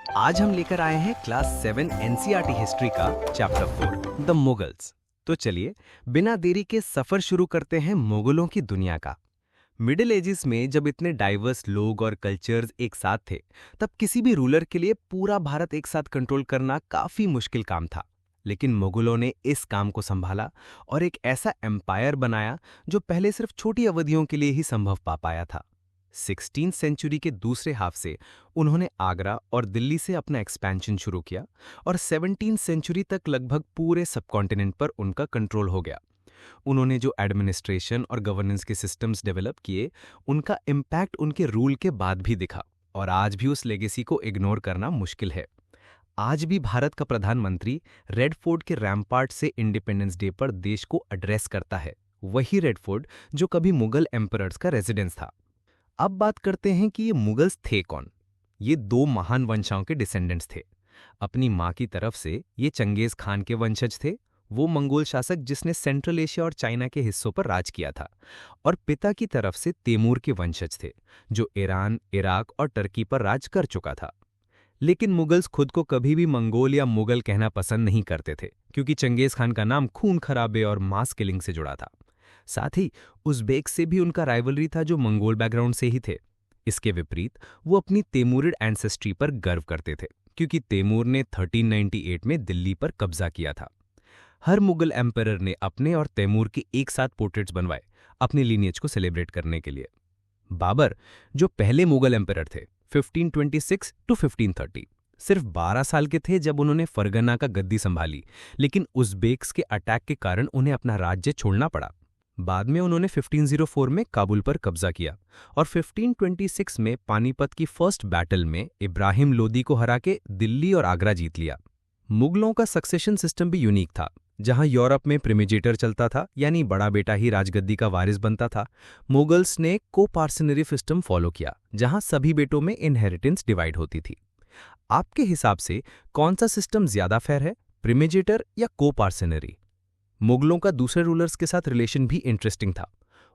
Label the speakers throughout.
Speaker 1: आज हम लेकर आए हैं क्लास 7 एनसीईआरटी हिस्ट्री का चैप्टर 4 द मुगल्स। तो चलिए बिना देरी के सफर शुरू करते हैं मुगलों की दुनिया का। मिडिल एजेस में जब इतने डाइवर्स लोग और कल्चर्स एक साथ थे, तब किसी भी रूलर के लिए पूरा भारत एक साथ कंट्रोल करना काफी मुश्किल काम था। लेकिन मुगलों ने इस काम को संभाला और एक ऐसा एम्पायर बनाया जो पहले सिर्फ छोटी अवधियों के लिए ही संभव पा पाया था। 16वीं सेंचुरी के दूसरे हाफ से उन्होंने आगरा और दिल्ली से अपना एक्सपेंशन शुरू किया और 17वीं सेंचुरी तक लगभग पूरे सबकॉन्टिनेंट पर उनका कंट्रोल हो गया। उन्होंने जो एडमिनिस्ट्रेशन और गवर्नेंस के सिस्टम्स डेवलप किए, उनका इम्पैक्ट उनके रूल के बाद भी दिखा और आज भी उस लेगेसी को इग्नोर करना मुश्किल है। आज भी भारत का प्रधानमंत्री रेड फोर्ट के रैम्पार्ट से इंडिपेंडेंस डे पर देश को एड्रेस करता है, वही रेड फोर्ट जो कभी मुगल एम्परर्स का रेजिडेंस था। अब बात करते हैं कि ये मुगल्स थे कौन। ये दो महान वंशाओं के डिसेंडेंट्स थे। अपनी माँ की तरफ से ये चंगेज खान के वंशज थे, वो मंगोल शासक जिसने सेंट्रल एशिया और चाइना के हिस्सों पर राज किया था। और पिता की तरफ से तैमूर के वंशज थे, जो ईरान, इराक और टर्की पर राज कर चुका था। लेकिन मुगल्स खुद को कभी भी मंगोल या मुगल कहना पसंद नहीं करते थे, क्योंकि चंगेज खान का नाम खून खराबे और मास किलिंग से जुड़ा था। साथ ही उज़्बेक से भी उनका राइवलरी था, जो मंगोल बैकग्राउंड से ही थे। इसके विपरीत वो अपनी तैमूरिड एंसेस्ट्री पर गर्व करते थे, क्योंकि तैमूर ने 1398 में दिल्ली पर कब्जा किया था। हर मुगल एम्परर ने अपने और तैमूर के एक साथ पोर्ट्रेट्स बनवाए, अपने लीनिएज को सेलिब्रेट करने के लिए। बाबर, जो पहले मुगल एम्परर थे 1526 टू 1530, सिर्फ 12 साल के थे जब उन्होंने फरगना का गद्दी संभाली, लेकिन उज़्बेक्स के अटैक के कारण उन्हें अपना राज्य छोड़ना पड़ा। बाद में उन्होंने 1504 में काबुल पर कब्जा किया और 1526 में पानीपत की फर्स्ट बैटल में इब्राहिम लोदी को हरा के दिल्ली और आगरा जीत लिया। मुगलों का सक्सेशन सिस्टम भी यूनिक था। जहां यूरोप में प्रिमिजेटर चलता था, यानी बड़ा बेटा ही राजगद्दी का वारिस बनता था, मुगल्स ने कोपार्सनरी सिस्टम फॉलो किया, जहां सभी बेटों में इनहेरिटेंस डिवाइड होती थी। आपके हिसाब से कौन सा सिस्टम ज्यादा फेयर है, प्रिमिजेटर या कोपार्सनरी? मुगलों का दूसरे रूलर्स के साथ रिलेशन भी इंटरेस्टिंग था।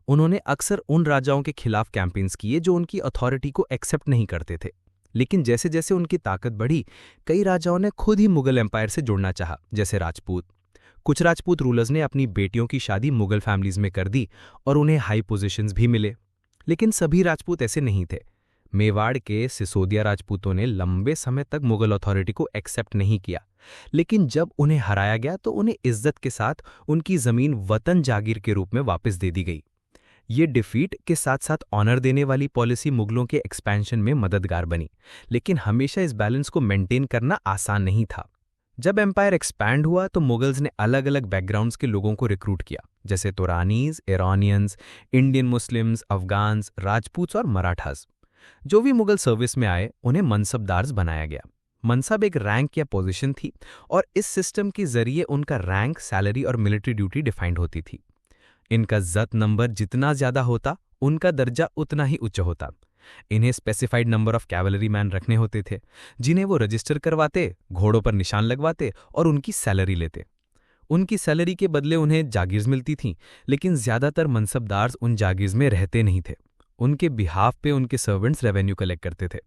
Speaker 1: उन्होंने अक्सर उन राजाओं के खिलाफ कैंपेन्स किए जो उनकी अथॉरिटी को एक्सेप्ट नहीं करते थे। लेकिन जैसे जैसे उनकी ताकत बढ़ी, कई राजाओं ने खुद ही मुगल एम्पायर से जुड़ना चाहा, जैसे राजपूत। कुछ राजपूत रूलर्स ने अपनी बेटियों की शादी मुगल फैमिलीज में कर दी और उन्हें हाई पोजीशंस भी मिले। लेकिन सभी राजपूत ऐसे नहीं थे। मेवाड़ के सिसोदिया राजपूतों ने लंबे समय तक मुगल अथॉरिटी को एक्सेप्ट नहीं किया, लेकिन जब उन्हें हराया गया तो उन्हें इज्जत के साथ उनकी जमीन वतन जागीर के रूप में वापस दे दी गई। ये डिफीट के साथ साथ ऑनर देने वाली पॉलिसी मुगलों के एक्सपेंशन में मददगार बनी, लेकिन हमेशा इस बैलेंस को मेंटेन करना आसान नहीं था। जब एम्पायर एक्सपैंड हुआ तो मुगल्स ने अलग अलग बैकग्राउंड्स के लोगों को रिक्रूट किया, जैसे Turanis, Iranians, Indian Muslims, Afghans, Rajput और मराठास। जो भी मुगल सर्विस में आए उन्हें मनसबदार्स बनाया गया। मनसब एक रैंक या पोजीशन थी और इस सिस्टम के जरिए उनका रैंक, सैलरी और मिलिट्री ड्यूटी डिफाइंड होती थी। इनका जत नंबर जितना ज्यादा होता, उनका दर्जा उतना ही उच्च होता। इन्हें specified number of cavalry man रखने होते थे, जिन्हें वो रजिस्टर करवाते, घोड़ों पर निशान लगवाते और उनकी सैलरी लेते। उनकी सैलरी के बदले उन्हें जागीर्स मिलती थीं, लेकिन ज्यादातर मनसबदार्स उन जागीर्स में रहते नहीं थे। उनके बिहाफ पे उनके सर्वेंट्स रेवेन्यू कलेक्ट करते थे।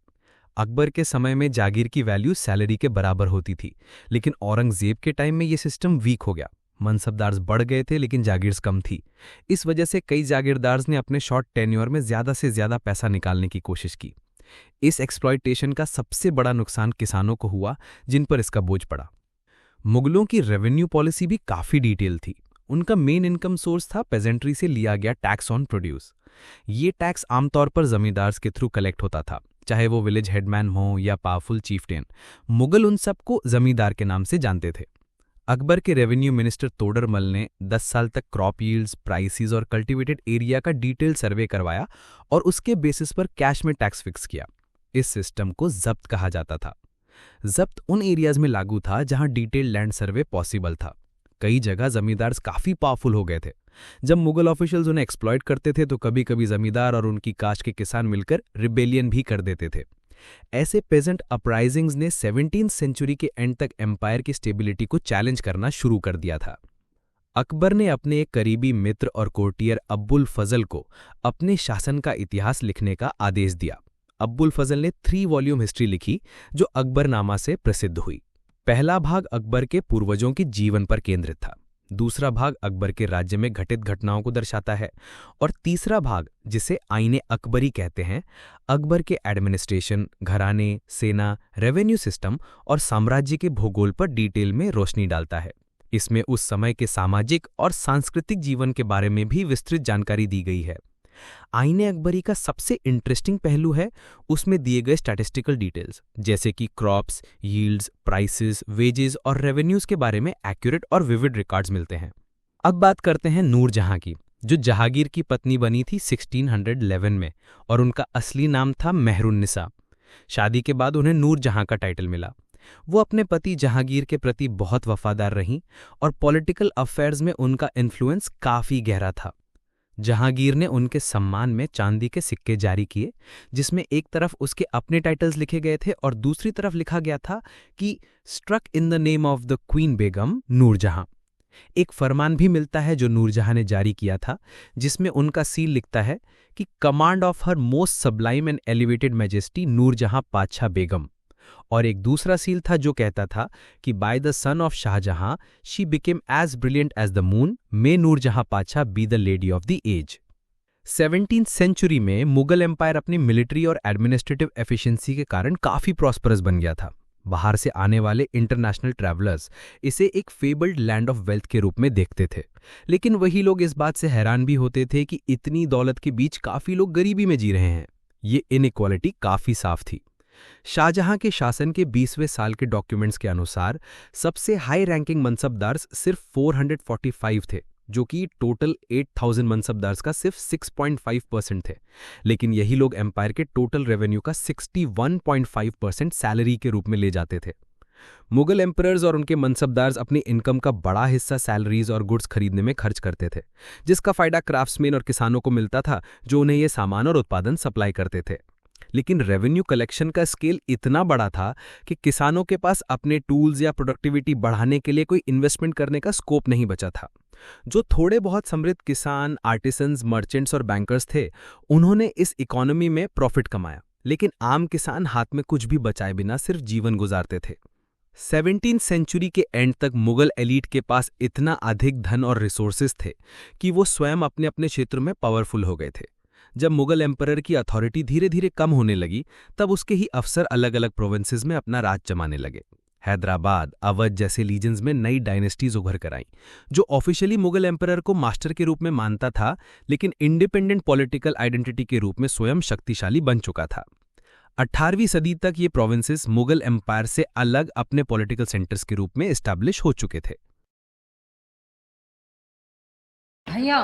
Speaker 1: अकबर के समय में जागीर की वैल्यू सैलरी के बराबर होती थी, लेकिन औरंगजेब के टाइम में ये सिस्टम वीक हो गया। मनसबदार्स बढ़ गए थे लेकिन जागीर्स कम थी। इस वजह से कई जागीरदार्स ने अपने शॉर्ट टेन्योर में ज्यादा से ज्यादा पैसा निकालने की कोशिश की। इस एक्सप्लॉयटेशन का सबसे बड़ा नुकसान किसानों को हुआ, जिन पर इसका बोझ पड़ा। मुगलों की रेवेन्यू पॉलिसी भी काफी डिटेल थी। उनका मेन इनकम सोर्स था पेजेंट्री से लिया गया टैक्स ऑन प्रोड्यूस। ये टैक्स आमतौर पर जमींदार्स के थ्रू कलेक्ट होता था, चाहे वो विलेज हेडमैन हो या पावरफुल चीफटेन। मुगल उन सबको जमींदार के नाम से जानते थे। अकबर के रेवेन्यू मिनिस्टर तोडरमल ने 10 साल तक क्रॉप यील्ड्स, प्राइसेस और कल्टीवेटेड एरिया का डिटेल सर्वे करवाया और उसके बेसिस पर कैश में टैक्स फिक्स किया। इस सिस्टम को जब्त कहा जाता था। जब्त उन एरियाज में लागू था जहां डिटेल लैंड सर्वे पॉसिबल था। कई जगह जमींदार्स काफी पावरफुल हो गए थे। जब मुगल ऑफिशियल्स उन्हें एक्सप्लॉइट करते थे तो कभी कभी जमींदार और उनकी कास्ट के किसान मिलकर रिबेलियन भी कर देते थे। ऐसे पेजेंट अपराइजिंग्स ने 17वीं सेंचुरी के एंड तक एम्पायर की स्टेबिलिटी को चैलेंज करना शुरू कर दिया था। अकबर ने अपने एक करीबी मित्र और कोर्टियर अब्बुल फजल को अपने शासन का इतिहास लिखने का आदेश दिया। अब्बुल फजल ने 3 वॉल्यूम हिस्ट्री लिखी जो अकबरनामा से प्रसिद्ध हुई। पहला भाग अकबर के पूर्वजों के जीवन पर केंद्रित था, दूसरा भाग अकबर के राज्य में घटित घटनाओं को दर्शाता है और तीसरा भाग, जिसे आईने अकबरी कहते हैं, अकबर के एडमिनिस्ट्रेशन, घराने, सेना, रेवेन्यू सिस्टम और साम्राज्य के भूगोल पर डिटेल में रोशनी डालता है। इसमें उस समय के सामाजिक और सांस्कृतिक जीवन के बारे में भी विस्तृत जानकारी दी गई है। आईने अकबरी का सबसे इंटरेस्टिंग पहलू है उसमें दिए गए स्टैटिस्टिकल डिटेल्स, जैसे कि क्रॉप्स, यील्ड्स, प्राइसेस, वेजेस और रेवेन्यूज के बारे में एक्यूरेट और विविड रिकॉर्ड्स मिलते हैं। अब बात करते हैं नूरजहां की, जो जहांगीर की पत्नी बनी थी 1611 में और उनका असली नाम था मेहरुन्निसा। शादी के बाद उन्हें नूरजहां का टाइटल मिला। वो अपने पति जहांगीर के प्रति बहुत वफादार रहीं और पॉलिटिकल अफेयर्स में उनका इन्फ्लुएंस काफ़ी गहरा था। जहांगीर ने उनके सम्मान में चांदी के सिक्के जारी किए, जिसमें एक तरफ उसके अपने टाइटल्स लिखे गए थे और दूसरी तरफ लिखा गया था कि struck in the name of the queen Begum Nur Jahan. एक फरमान भी मिलता है जो नूरजहां ने जारी किया था, जिसमें उनका सील लिखता है कि command of her most sublime and elevated majesty Nur Jahan Padshah Begum. और एक दूसरा सील था जो कहता था कि by the sun of Shah Jahan she became as brilliant as the moon, may Nur Jahan Padshah be the lady of the age. 17th century में मुगल एम्पायर अपनी मिलिट्री और एडमिनिस्ट्रेटिव एफिशिएंसी के कारण काफ़ी प्रॉस्परस बन गया था। बाहर से आने वाले इंटरनेशनल ट्रैवलर्स इसे एक फेबल्ड लैंड ऑफ वेल्थ के रूप में देखते थे, लेकिन वही लोग इस बात से हैरान भी होते थे कि इतनी दौलत के बीच काफ़ी लोग गरीबी में जी रहे हैं। ये इनइक्वालिटी काफ़ी साफ थी। शाहजहां के शासन के 20वें साल के डॉक्यूमेंट्स के अनुसार सबसे हाई रैंकिंग मनसबदार सिर्फ 445 थे, जो कि टोटल 8000 मनसबदार्स का सिर्फ 6.5% थे। लेकिन यही लोग एम्पायर के टोटल रेवेन्यू का 61.5% सैलरी के रूप में ले जाते थे। मुगल एम्परर्स और उनके मनसबदार्स अपनी इनकम का बड़ा हिस्सा सैलरीज और गुड्स खरीदने में खर्च करते थे, जिसका फायदा क्राफ्ट्समैन और किसानों को मिलता था जो उन्हें ये सामान और उत्पादन सप्लाई करते थे। लेकिन रेवेन्यू कलेक्शन का स्केल इतना बड़ा था कि किसानों के पास अपने टूल्स या प्रोडक्टिविटी बढ़ाने के लिए कोई इन्वेस्टमेंट करने का स्कोप नहीं बचा था। जो थोड़े बहुत समृद्ध किसान, आर्टिसंस, मर्चेंट्स और बैंकर्स थे, उन्होंने इस इकोनॉमी में प्रॉफिट कमाया, लेकिन आम किसान हाथ में कुछ भी बचाए बिना सिर्फ जीवन गुजारते थे। 17th सेंचुरी के एंड तक मुगल एलीट के पास इतना अधिक धन और रिसोर्सेज थे कि वो स्वयं अपने अपने क्षेत्र में पावरफुल हो गए थे। जब मुगल एम्परर की अथॉरिटी धीरे धीरे कम होने लगी, तब उसके ही अफसर अलग अलग प्रोविंसेस में अपना राज जमाने लगे। हैदराबाद, अवध जैसे लीजन्स में नई डायनेस्टीज उभर कर आईं, जो ऑफिशियली मुगल एम्परर को मास्टर के रूप में मानता था, लेकिन इंडिपेंडेंट पॉलिटिकल आइडेंटिटी के रूप में स्वयं शक्तिशाली बन चुका था। 18वीं सदी तक ये प्रोविंसेस मुगल एम्पायर से अलग अपने पॉलिटिकल सेंटर्स के रूप में एस्टैब्लिश हो चुके थे।
Speaker 2: भैया